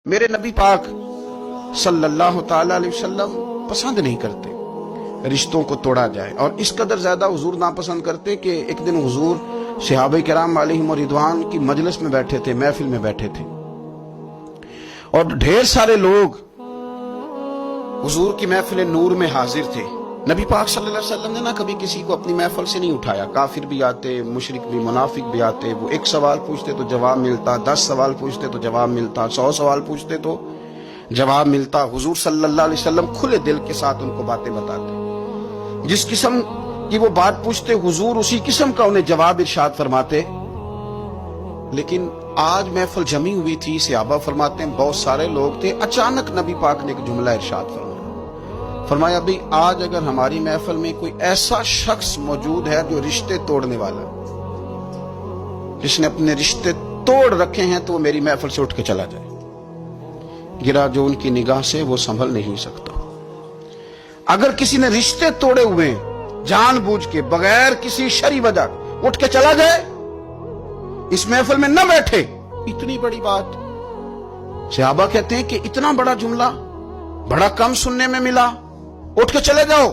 میرے نبی پاک صلی اللہ تعالی علیہ وسلم پسند نہیں کرتے رشتوں کو توڑا جائے، اور اس قدر زیادہ حضور ناپسند کرتے کہ ایک دن حضور صحابہ کرام علیہم رضوان کی مجلس میں بیٹھے تھے، محفل میں بیٹھے تھے، اور ڈھیر سارے لوگ حضور کی محفل نور میں حاضر تھے۔ نبی پاک صلی اللہ علیہ وسلم نے نہ کبھی کسی کو اپنی محفل سے نہیں اٹھایا، کافر بھی آتے، مشرک بھی، منافق بھی آتے، وہ ایک سوال پوچھتے تو جواب ملتا، 10 سوال پوچھتے تو جواب ملتا، 100 سوال پوچھتے تو جواب ملتا۔ حضور صلی اللہ علیہ وسلم کھلے دل کے ساتھ ان کو باتیں بتاتے، جس قسم کی وہ بات پوچھتے حضور اسی قسم کا انہیں جواب ارشاد فرماتے۔ لیکن آج محفل جمی ہوئی تھی، صحابہ فرماتے ہیں بہت سارے لوگ تھے، اچانک نبی پاک نے ایک جملہ ارشاد فرمایا بھئی آج اگر ہماری محفل میں کوئی ایسا شخص موجود ہے جو رشتے توڑنے والا ہے، جس نے اپنے رشتے توڑ رکھے ہیں، تو وہ میری محفل سے اٹھ کے چلا جائے۔ گرا جو ان کی نگاہ سے وہ سنبھل نہیں سکتا۔ اگر کسی نے رشتے توڑے ہوئے جان بوجھ کے بغیر کسی شرعی وجہ اٹھ کے چلا جائے، اس محفل میں نہ بیٹھے، اتنی بڑی بات۔ صحابہ کہتے ہیں کہ اتنا بڑا جملہ بڑا کم سننے میں ملا، اٹھ کے چلے جاؤ۔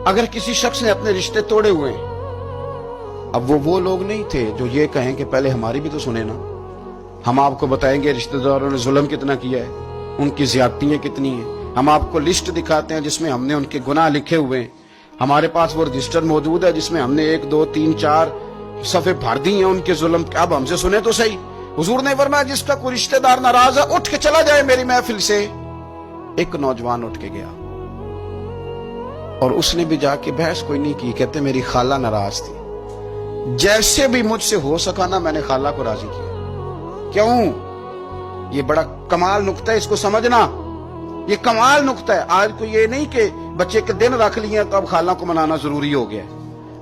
اگر کسی شخص نے اپنے رشتے توڑے ہوئے، اب وہ لوگ نہیں تھے جو یہ کہیں کہ پہلے ہماری بھی تو سنیں نا، ہم آپ کو بتائیں گے رشتہ داروں نے ظلم کتنا کیا ہے، ان کی زیادتیاں کتنی ہیں، ہم آپ کو لسٹ دکھاتے ہیں جس میں ہم نے ان کے گناہ لکھے ہوئے ہیں، ہمارے پاس وہ رجسٹر موجود ہے جس میں ہم نے 1 2 3 4 صفحے بھر دی ہیں ان کے ظلم، اب ہم سے سنیں تو صحیح۔ حضور نے فرمایا جس کا کوئی رشتہ دار ناراض ہے اٹھ کے چلا جائے میری محفل سے۔ ایک نوجوان اٹھ کے گیا اور اس نے بھی جا کے بحث کوئی نہیں کی، کہتے میری خالہ ناراض تھی، جیسے بھی مجھ سے ہو سکا نا میں نے خالہ کو راضی کیا۔ کیوں؟ یہ بڑا کمال نقطہ ہے، اس کو سمجھنا، یہ کمال نقطہ ہے۔ آج کو یہ نہیں کہ بچے کے دن رکھ لیے تو اب خالہ کو منانا ضروری ہو گیا،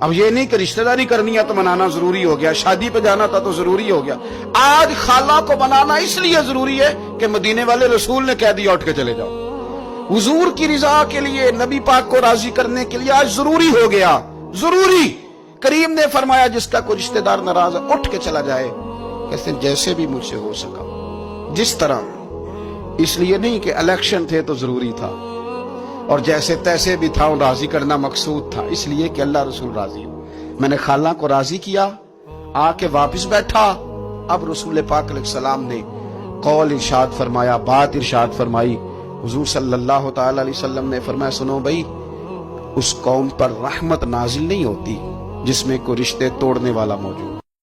اب یہ نہیں کہ رشتہ داری کرنی ہے تو منانا ضروری ہو گیا، شادی پہ جانا تھا تو ضروری ہو گیا۔ آج خالہ کو منانا اس لیے ضروری ہے کہ مدینے والے رسول نے کہہ دیا اٹھ کے چلے جاؤ۔ حضور کی رضا کے لیے، نبی پاک کو راضی کرنے کے لیے آج ضروری ہو گیا، ضروری۔ کریم نے فرمایا جس کا کوئی رشتہ دار ناراض ہے اٹھ کے چلا جائے، کہتے ہیں جیسے بھی مجھ سے ہو سکا، جس طرح۔ اس لیے نہیں کہ الیکشن تھے تو ضروری تھا، اور جیسے تیسے بھی تھا راضی کرنا مقصود تھا، اس لیے کہ اللہ رسول راضی ہو۔ میں نے خالہ کو راضی کیا، آ کے واپس بیٹھا۔ اب رسول پاک علیہ السلام نے قول ارشاد فرمایا، بات ارشاد فرمائی۔ حضور صلی اللہ تعالی علیہ وسلم نے فرمایا سنو بھائی، اس قوم پر رحمت نازل نہیں ہوتی جس میں کوئی رشتے توڑنے والا موجود۔